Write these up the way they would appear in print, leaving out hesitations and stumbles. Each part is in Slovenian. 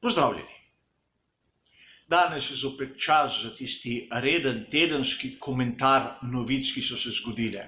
Pozdravljeni. Danes je zopet čas za tisti reden tedenski komentar novic, ki so se zgodile.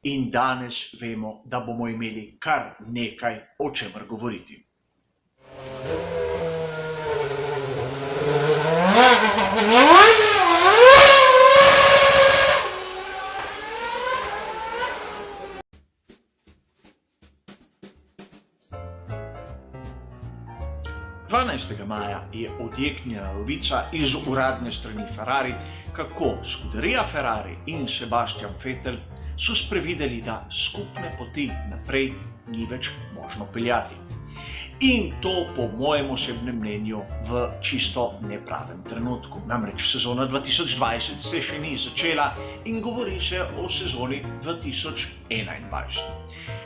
In danes vemo, da bomo imeli kar nekaj o čemer govoriti. Maja je odjeknila novica iz uradne strani Ferrari, kako Scuderia Ferrari in Sebastian Vettel so sprevideli, da skupne poti naprej ni več možno peljati. In to po mojem osebnem mnenju v čisto nepravem trenutku. Namreč sezona 2020 se še ni začela in govori se o sezoni 2021.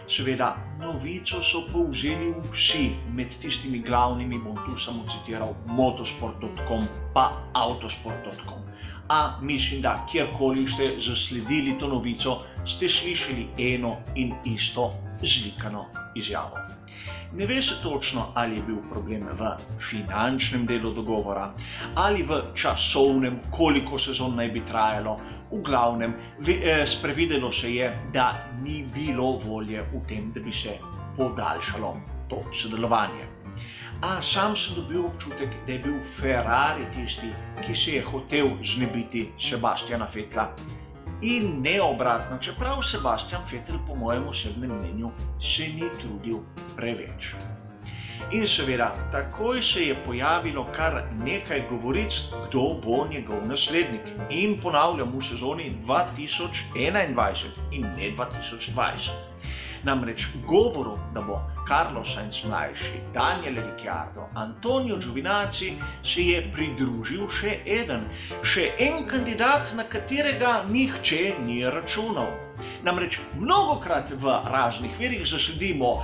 Seveda, novico so povzeli vsi, med tistimi glavnimi bom tu samo citiral motosport.com pa autosport.com. A mislim, da kjerkoli ste zasledili to novico, ste slišali eno in isto zlikano izjavo. Ne ve se točno, ali je bil problem v finančnem delu dogovora, ali v časovnem, koliko sezon naj bi trajalo. V glavnem, sprevidelo se je, da ni bilo volje v tem, da bi se podaljšalo to sodelovanje. A sam sem dobil občutek, da je bil Ferrari tisti, ki se je hotel znebiti Sebastiana Vettla. In ne obratno, čeprav Sebastian Vettel po mojem osebnem mnenju se ni trudil preveč. In seveda, takoj se je pojavilo kar nekaj govoric, kdo bo njegov naslednik. In ponavljam, v sezoni 2021 in ne 2020. Namreč govoru, da bo Carlos Sainz mlajši, Daniel Ricciardo, Antonio Giovinazzi se je pridružil še en kandidat, na katerega nihče ni računal. Namreč mnogokrat v raznih virih zasledimo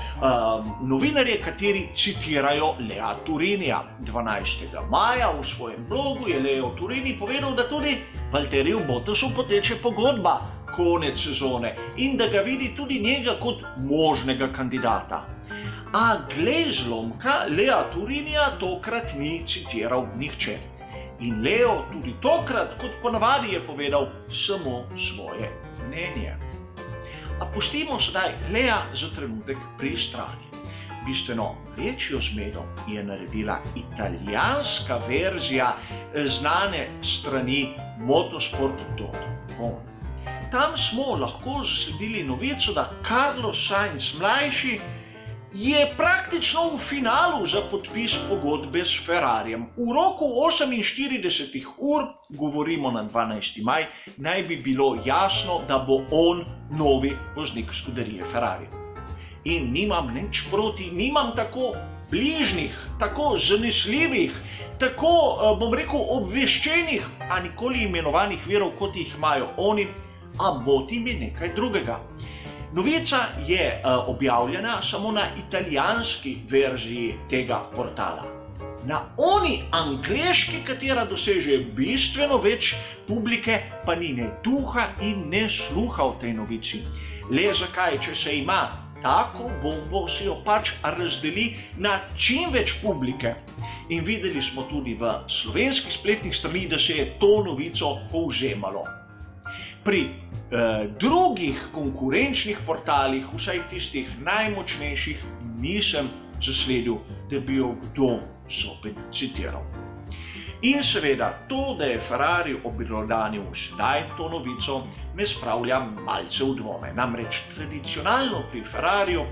novinarje, kateri citirajo Lea Turinija. 12. maja v svojem blogu je Leo Turini povedal, da tudi Valtteriju Bottasu poteče pogodba konec sezone in da ga vidi tudi njega kot možnega kandidata. A glej zlomka, Lea Turinija tokrat ni citiral nihče. In Leo tudi tokrat, kot ponavadi, je povedal samo svoje mnenje. A pustimo sedaj Lea za trenutek pri strani. Bistveno večjo zmedo je naredila italijanska verzija znane strani motosport.com. Tam smo lahko zasledili novico, da Carlos Sainz mlajši je praktično v finalu za podpis pogodbe s Ferrarijem. V roku 48 ur, govorimo na 12. maj, naj bi bilo jasno, da bo on novi voznik Scuderie Ferrari. In nimam nič proti, nimam tako bližnjih, tako zanesljivih, tako, bom rekel, obveščenih, a nikoli imenovanih virov, kot jih imajo oni, a motim je nekaj drugega. Novica je objavljena samo na italijanski verziji tega portala. Na oni angleški, katera doseže bistveno več publike, pa ni ne duha in ne sluha v tej novici. Le zakaj, če se ima tako bombo, si jo pač razdeli na čim več publike. In videli smo tudi v slovenskih spletnih straneh, da se je to novico povzemalo. Pri drugih konkurenčnih portalih, vsaj tistih najmočnejših, nisem zasledil, da bi jo kdo zopet citiral. In seveda, to, da je Ferrari obelodanil sedaj to novico, me spravlja malce v dvome. Namreč tradicionalno pri Ferrariju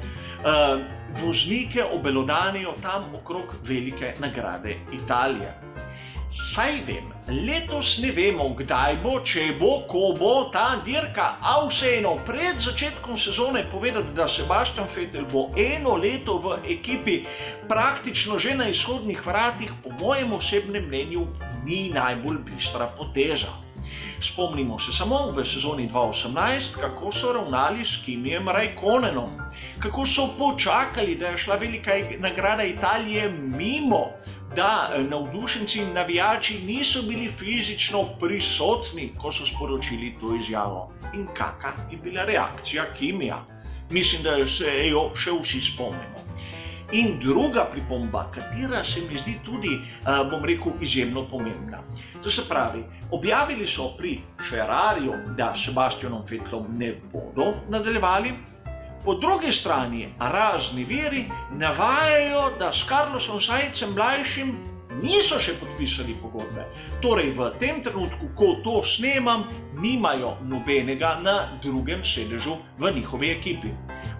voznike obelodanijo tam okrog velike nagrade Italije. Saj vem, letos ne vemo, kdaj bo, če bo, ko bo ta dirka, a vseeno pred začetkom sezone povedati, da Sebastian Vettel bo eno leto v ekipi praktično že na izhodnih vratih, po mojem osebnem mnenju ni najbolj bistra poteza. Spomnimo se samo v sezoni 2018, kako so ravnali s Kimijem Raikkonenom, kako so počakali, da je šla velika nagrada Italije mimo, da navdušenci in navijači niso bili fizično prisotni, ko so sporočili to izjavo. In kakšna je bila reakcija Kimija? Mislim, da se jo še vsi spomnimo. In druga pripomba, katera se mi zdi tudi, bom rekel, izjemno pomembna. To se pravi, objavili so pri Ferrariju, da s Sebastianom Vettelom ne bodo nadaljevali, po drugi strani razni viri navajajo, da s Carlosom Sainzem mlajšim niso še podpisali pogodbe. Torej, v tem trenutku, ko to snemam, nimajo nobenega na drugem sedežu v njihovi ekipi.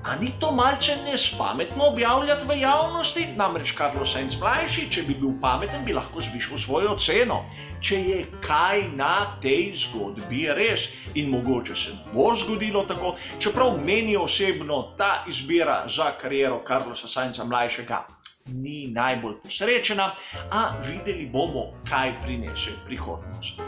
A ni to malce nespametno objavljati v javnosti? Namreč Carlos Sainz mlajši, če bi bil pameten, bi lahko zvišal svojo ceno. Če je kaj na tej zgodbi res, in mogoče se bo zgodilo tako, čeprav meni osebno ta izbira za kariero Carlosa Sainza mlajšega ni najbolj posrečena, a videli bomo, kaj prinese prihodnost.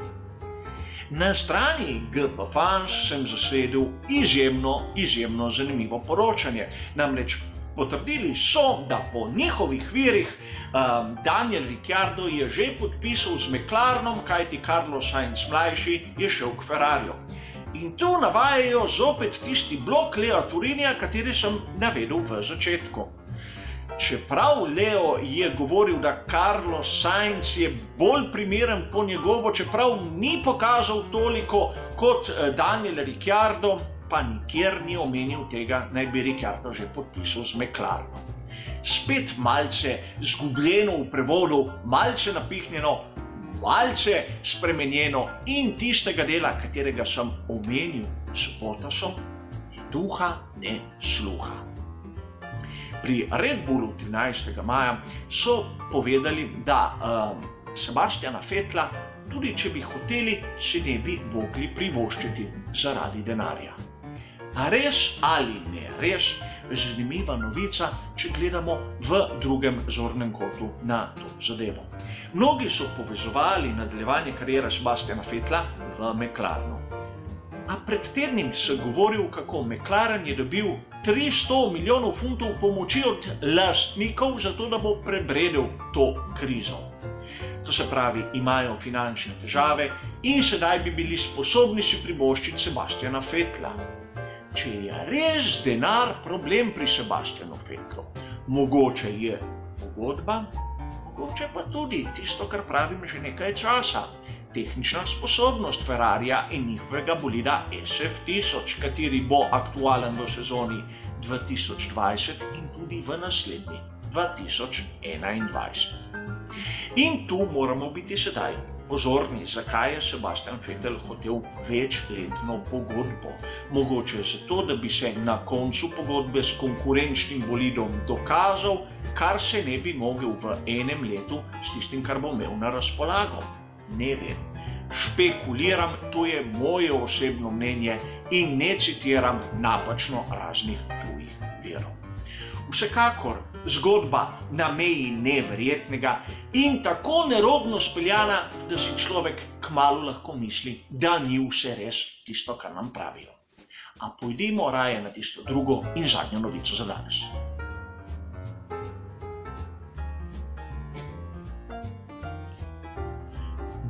Na strani GP Fans sem zasledil izjemno zanimivo poročanje. Namreč potrdili so, da po njihovih virih Daniel Ricciardo je že podpisal z McLarenom, kajti Carlos Sainz mlajši je šel k Ferrariju. In tu navajajo zopet tisti blok Lea Thurinija, kateri sem navedel v začetku. Čeprav Leo je govoril, da Carlos Sainz je bolj primeren po njegovo, čeprav ni pokazal toliko kot Daniel Ricciardo, pa nikjer ni omenil tega, naj bi Ricciardo že podpisal z McLarenom. Spet malce zgubljeno v prevodu, malce napihnjeno, malce spremenjeno in tistega dela, katerega sem omenil s Bottasom, duha ne sluha. Pri Red Bullu 13. maja so povedali, da Sebastiana Vettela, tudi če bi hoteli, se ne bi mogli privoščiti zaradi denarja. A res ali ne res, zanimiva novica, če gledamo v drugem zornem kotu na to zadevo. Mnogi so povezovali nadaljevanje kariere Sebastiana Vettela v McLarenu. A pred tednim sem govoril, kako McLaren je dobil 300 milijonov funtov pomoči od lastnikov, zato da bo prebredel to krizo. To se pravi, imajo finančne težave in sedaj bi bili sposobni si privoščiti Sebastiana Vettela. Če je res denar problem pri Sebastianu Vettelu, mogoče je pogodba, mogoče pa tudi tisto, kar pravim že nekaj časa. Tehnična sposobnost Ferrarija in njihovega bolida SF1000, kateri bo aktualen v sezoni 2020 in tudi v naslednji 2021. In tu moramo biti sedaj pozorni, zakaj je Sebastian Vettel hotel večletno pogodbo. Mogoče zato, da bi se na koncu pogodbe s konkurenčnim bolidom dokazal, kar se ne bi mogel v enem letu s tistim, kar bo imel na razpolago. Ne vem, špekuliram, to je moje osebno mnenje in ne citiram napačno raznih tujih virov. Vsekakor zgodba na meji neverjetnega in tako nerodno speljana, da si človek kmalu lahko misli, da ni vse res tisto, kar nam pravijo. A pojdimo raje na tisto drugo in zadnjo novico za danes.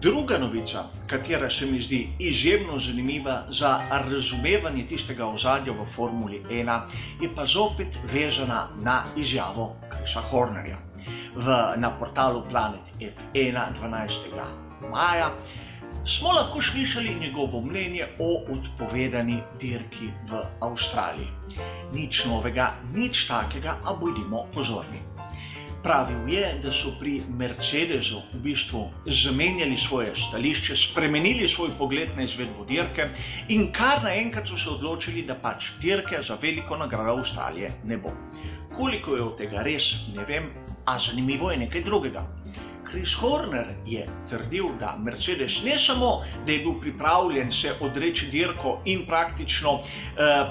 Druga novica, katera se mi zdi izjemno zanimiva za razumevanje tistega ozadja v Formuli 1, je pa zopet vezana na izjavo Chrisa Hornerja. Na portalu Planet F1 12. maja smo lahko slišali njegovo mnenje o odpovedani dirki v Avstraliji. Nič novega, nič takega, a bodimo pozorni. Pravil je, da so pri Mercedesu v bistvu zamenjali svoje stališče, spremenili svoj pogled na izvedbo dirke in kar naenkrat so se odločili, da pač dirke za veliko nagrado Avstralije ne bo. Koliko je od tega res, ne vem, a zanimivo je nekaj drugega. Chris Horner je trdil, da Mercedes ne samo, da je bil pripravljen se odreči dirko in praktično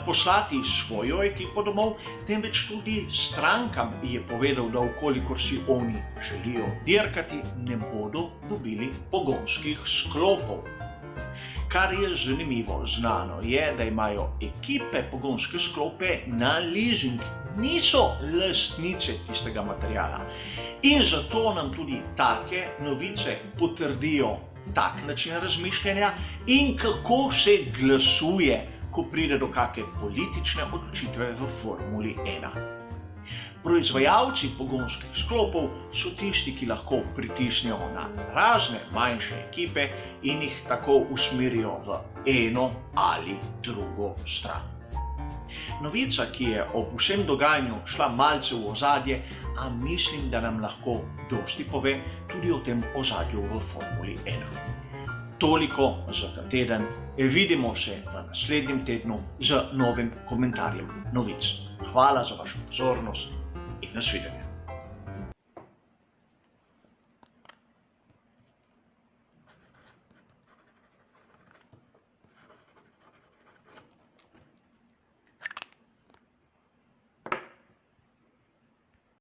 poslati svojo ekipo domov, temveč tudi strankam je povedal, da ukolikor si oni želijo dirkati, ne bodo dobili pogonskih sklopov. Kar je zanimivo, znano je, da imajo ekipe pogonske sklope na leasing, niso lastnice tistega materiala. In zato nam tudi take novice potrdijo tak način razmišljanja in kako se glasuje, ko pride do kakšne politične odločitve v Formuli 1. Proizvajalci pogonskih sklopov so tisti, ki lahko pritisnejo na razne manjše ekipe in jih tako usmerijo v eno ali drugo stran. Novica, ki je ob vsem dogajanju šla malce v ozadje, a mislim, da nam lahko dosti pove tudi o tem ozadju v Formuli 1. Toliko za ta teden, vidimo se v naslednjem tednu z novim komentarjem novic. Hvala za vašo pozornost in nasvidenje.